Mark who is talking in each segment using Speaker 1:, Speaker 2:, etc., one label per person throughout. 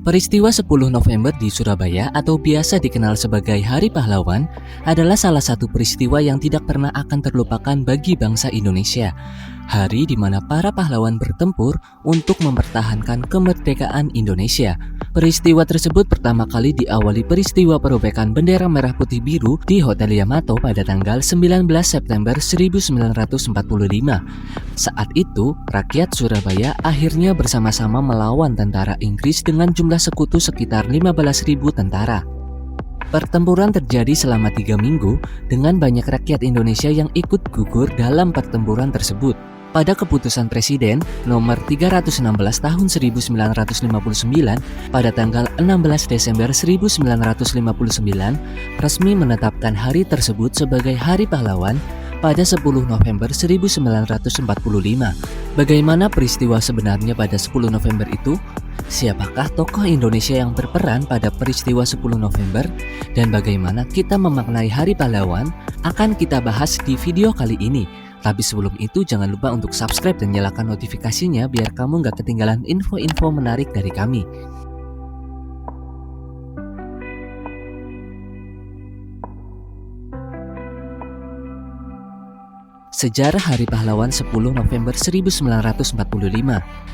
Speaker 1: Peristiwa 10 November di Surabaya atau biasa dikenal sebagai Hari Pahlawan adalah salah satu peristiwa yang tidak pernah akan terlupakan bagi bangsa Indonesia. Hari di mana para pahlawan bertempur untuk mempertahankan kemerdekaan Indonesia. Peristiwa tersebut pertama kali diawali peristiwa perobekan bendera merah putih biru di Hotel Yamato pada tanggal 19 September 1945. Saat itu, rakyat Surabaya akhirnya bersama-sama melawan tentara Inggris dengan jumlah sekutu sekitar 15.000 tentara. Pertempuran terjadi selama 3 minggu dengan banyak rakyat Indonesia yang ikut gugur dalam pertempuran tersebut. Pada keputusan Presiden nomor 316 tahun 1959 pada tanggal 16 Desember 1959 resmi menetapkan hari tersebut sebagai Hari Pahlawan pada 10 November 1945. Bagaimana peristiwa sebenarnya pada 10 November itu? Siapakah tokoh Indonesia yang berperan pada peristiwa 10 November? Dan bagaimana kita memaknai Hari Pahlawan? Akan kita bahas di video kali ini. Tapi sebelum itu jangan lupa untuk subscribe dan nyalakan notifikasinya biar kamu gak ketinggalan info-info menarik dari kami. Sejarah Hari Pahlawan 10 November 1945.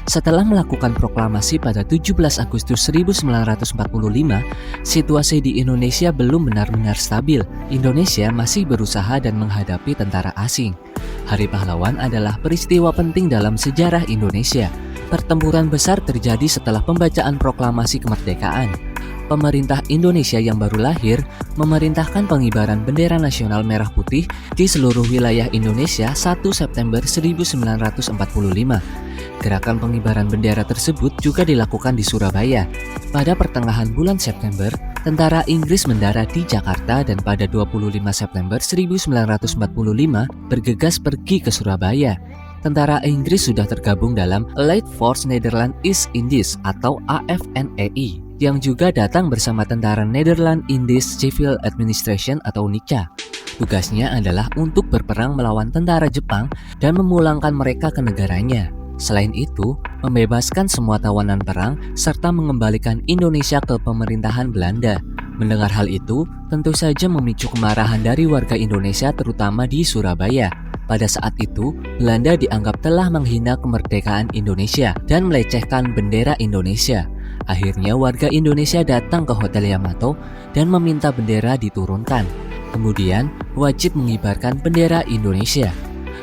Speaker 1: Setelah melakukan proklamasi pada 17 Agustus 1945, situasi di Indonesia belum benar-benar stabil. Indonesia masih berusaha dan menghadapi tentara asing. Hari Pahlawan adalah peristiwa penting dalam sejarah Indonesia. Pertempuran besar terjadi setelah pembacaan proklamasi kemerdekaan. Pemerintah Indonesia yang baru lahir memerintahkan pengibaran bendera nasional merah putih di seluruh wilayah Indonesia 1 September 1945. Gerakan pengibaran bendera tersebut juga dilakukan di Surabaya. Pada pertengahan bulan September, tentara Inggris mendarat di Jakarta dan pada 25 September 1945 bergegas pergi ke Surabaya. Tentara Inggris sudah tergabung dalam Allied Force Netherlands East Indies atau AFNEI yang juga datang bersama tentara Netherlands Indies Civil Administration atau NICA. Tugasnya adalah untuk berperang melawan tentara Jepang dan memulangkan mereka ke negaranya. Selain itu, membebaskan semua tawanan perang serta mengembalikan Indonesia ke pemerintahan Belanda. Mendengar hal itu, tentu saja memicu kemarahan dari warga Indonesia terutama di Surabaya. Pada saat itu, Belanda dianggap telah menghina kemerdekaan Indonesia dan melecehkan bendera Indonesia. Akhirnya warga Indonesia datang ke Hotel Yamato dan meminta bendera diturunkan. Kemudian, wajib mengibarkan bendera Indonesia.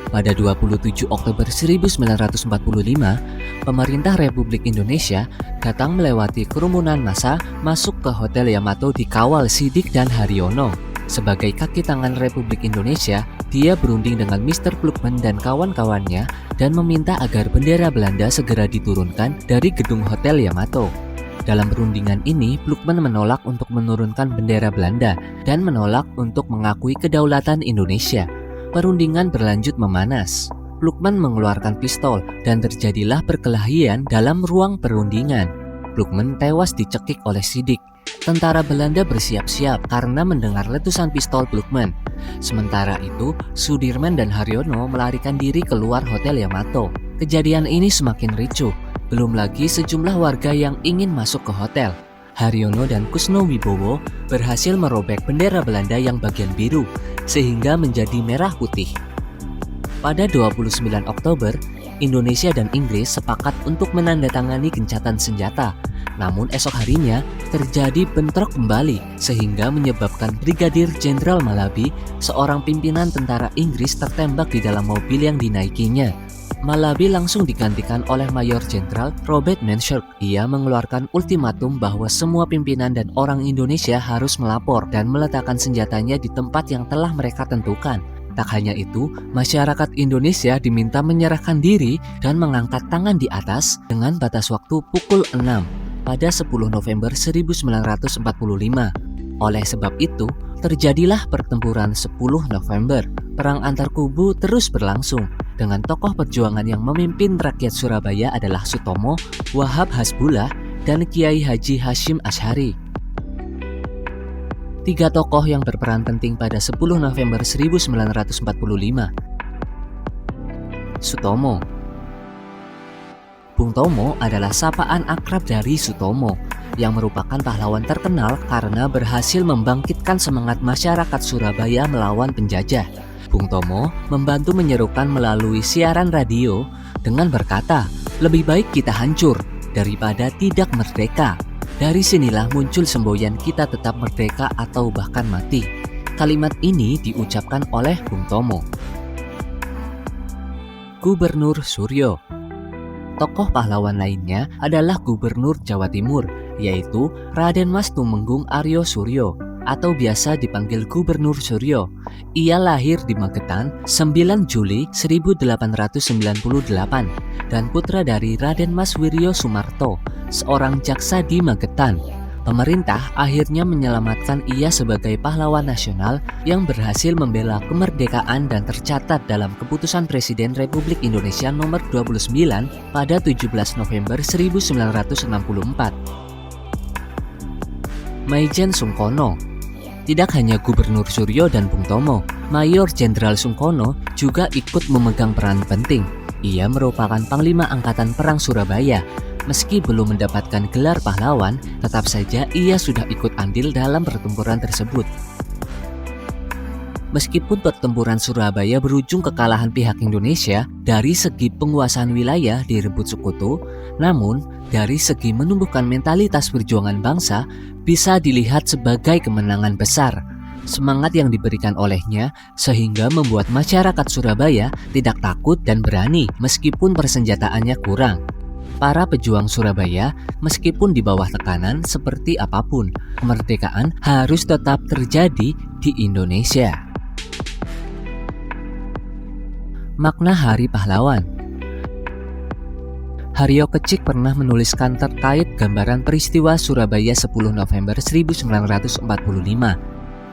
Speaker 1: Pada 27 Oktober 1945, pemerintah Republik Indonesia datang melewati kerumunan massa masuk ke Hotel Yamato dikawal Sidik dan Haryono. Sebagai kaki tangan Republik Indonesia, dia berunding dengan Mr. Plukman dan kawan-kawannya dan meminta agar bendera Belanda segera diturunkan dari gedung Hotel Yamato. Dalam perundingan ini, Plukman menolak untuk menurunkan bendera Belanda dan menolak untuk mengakui kedaulatan Indonesia. Perundingan berlanjut memanas. Plukman mengeluarkan pistol dan terjadilah perkelahian dalam ruang perundingan. Plukman tewas dicekik oleh Sidik. Tentara Belanda bersiap-siap karena mendengar letusan pistol Plukman. Sementara itu, Sudirman dan Haryono melarikan diri keluar Hotel Yamato. Kejadian ini semakin ricuh. Belum lagi sejumlah warga yang ingin masuk ke hotel. Haryono dan Kusno Wibowo berhasil merobek bendera Belanda yang bagian biru, sehingga menjadi merah putih. Pada 29 Oktober, Indonesia dan Inggris sepakat untuk menandatangani gencatan senjata. Namun esok harinya terjadi bentrok kembali sehingga menyebabkan Brigadir Jenderal Malabi, seorang pimpinan tentara Inggris, tertembak di dalam mobil yang dinaikinya. Malabi langsung digantikan oleh Mayor Jenderal Robert Menshurk. Ia mengeluarkan ultimatum bahwa semua pimpinan dan orang Indonesia harus melapor dan meletakkan senjatanya di tempat yang telah mereka tentukan. Tak hanya itu, masyarakat Indonesia diminta menyerahkan diri dan mengangkat tangan di atas dengan batas waktu pukul 6 pada 10 November 1945. Oleh sebab itu, terjadilah pertempuran 10 November. Perang antar kubu terus berlangsung. Dengan tokoh perjuangan yang memimpin rakyat Surabaya adalah Sutomo, Wahab Hasbullah, dan Kiai Haji Hashim Asy'ari. 3 tokoh yang berperan penting pada 10 November 1945. Sutomo. Bung Tomo adalah sapaan akrab dari Sutomo. yang merupakan pahlawan terkenal karena berhasil membangkitkan semangat masyarakat Surabaya melawan penjajah. Bung Tomo membantu menyerukan melalui siaran radio dengan berkata, "Lebih baik kita hancur daripada tidak merdeka." Dari sinilah muncul semboyan "Kita tetap merdeka" atau bahkan mati. Kalimat ini diucapkan oleh Bung Tomo. Gubernur Suryo. Tokoh pahlawan lainnya adalah Gubernur Jawa Timur, yaitu Raden Mas Tumenggung Aryo Suryo atau biasa dipanggil Gubernur Suryo. Ia lahir di Magetan 9 Juli 1898 dan putra dari Raden Mas Wiryo Sumarto, seorang jaksa di Magetan. Pemerintah akhirnya menyelamatkan ia sebagai pahlawan nasional yang berhasil membela kemerdekaan dan tercatat dalam Keputusan Presiden Republik Indonesia Nomor 29 pada 17 November 1964. Maijen Sungkono. Tidak hanya Gubernur Suryo dan Bung Tomo, Mayor Jenderal Sungkono juga ikut memegang peran penting. Ia merupakan Panglima Angkatan Perang Surabaya. Meski belum mendapatkan gelar pahlawan, tetap saja ia sudah ikut andil dalam pertempuran tersebut. Meskipun pertempuran Surabaya berujung kekalahan pihak Indonesia dari segi penguasaan wilayah direbut sekutu, namun dari segi menumbuhkan mentalitas perjuangan bangsa bisa dilihat sebagai kemenangan besar. Semangat yang diberikan olehnya sehingga membuat masyarakat Surabaya tidak takut dan berani meskipun persenjataannya kurang. Para pejuang Surabaya, meskipun di bawah tekanan seperti apapun, kemerdekaan harus tetap terjadi di Indonesia. Makna Hari Pahlawan. Haryo Kecik pernah menuliskan terkait gambaran peristiwa Surabaya 10 November 1945.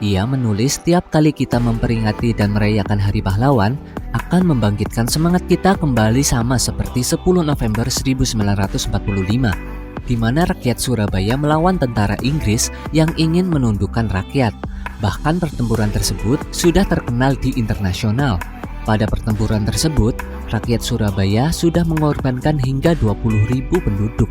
Speaker 1: Ia menulis, "Tiap kali kita memperingati dan merayakan Hari Pahlawan, akan membangkitkan semangat kita kembali sama seperti 10 November 1945, di mana rakyat Surabaya melawan tentara Inggris yang ingin menundukkan rakyat. Bahkan pertempuran tersebut sudah terkenal di internasional. Pada pertempuran tersebut, rakyat Surabaya sudah mengorbankan hingga 20.000 penduduk.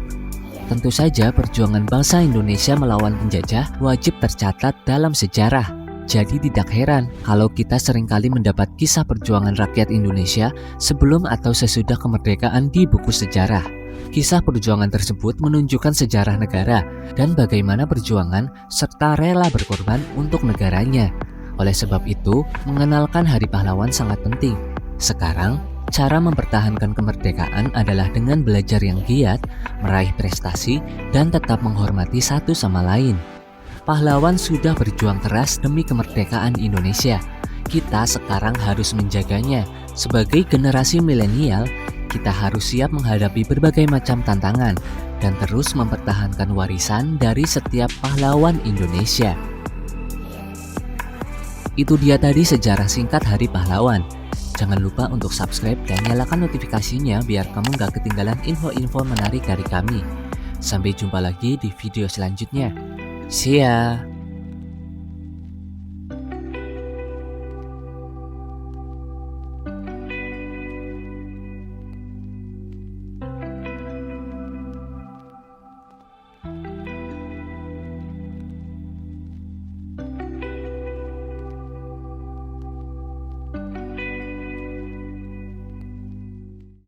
Speaker 1: Tentu saja perjuangan bangsa Indonesia melawan penjajah wajib tercatat dalam sejarah. Jadi tidak heran kalau kita seringkali mendapat kisah perjuangan rakyat Indonesia sebelum atau sesudah kemerdekaan di buku sejarah. Kisah perjuangan tersebut menunjukkan sejarah negara dan bagaimana perjuangan serta rela berkorban untuk negaranya. Oleh sebab itu, mengenalkan Hari Pahlawan sangat penting. Sekarang, cara mempertahankan kemerdekaan adalah dengan belajar yang giat, meraih prestasi, dan tetap menghormati satu sama lain. Pahlawan sudah berjuang keras demi kemerdekaan Indonesia. Kita sekarang harus menjaganya. Sebagai generasi milenial, kita harus siap menghadapi berbagai macam tantangan dan terus mempertahankan warisan dari setiap pahlawan Indonesia. Itu dia tadi sejarah singkat Hari Pahlawan. Jangan lupa untuk subscribe dan nyalakan notifikasinya biar kamu gak ketinggalan info-info menarik dari kami. Sampai jumpa lagi di video selanjutnya. See ya!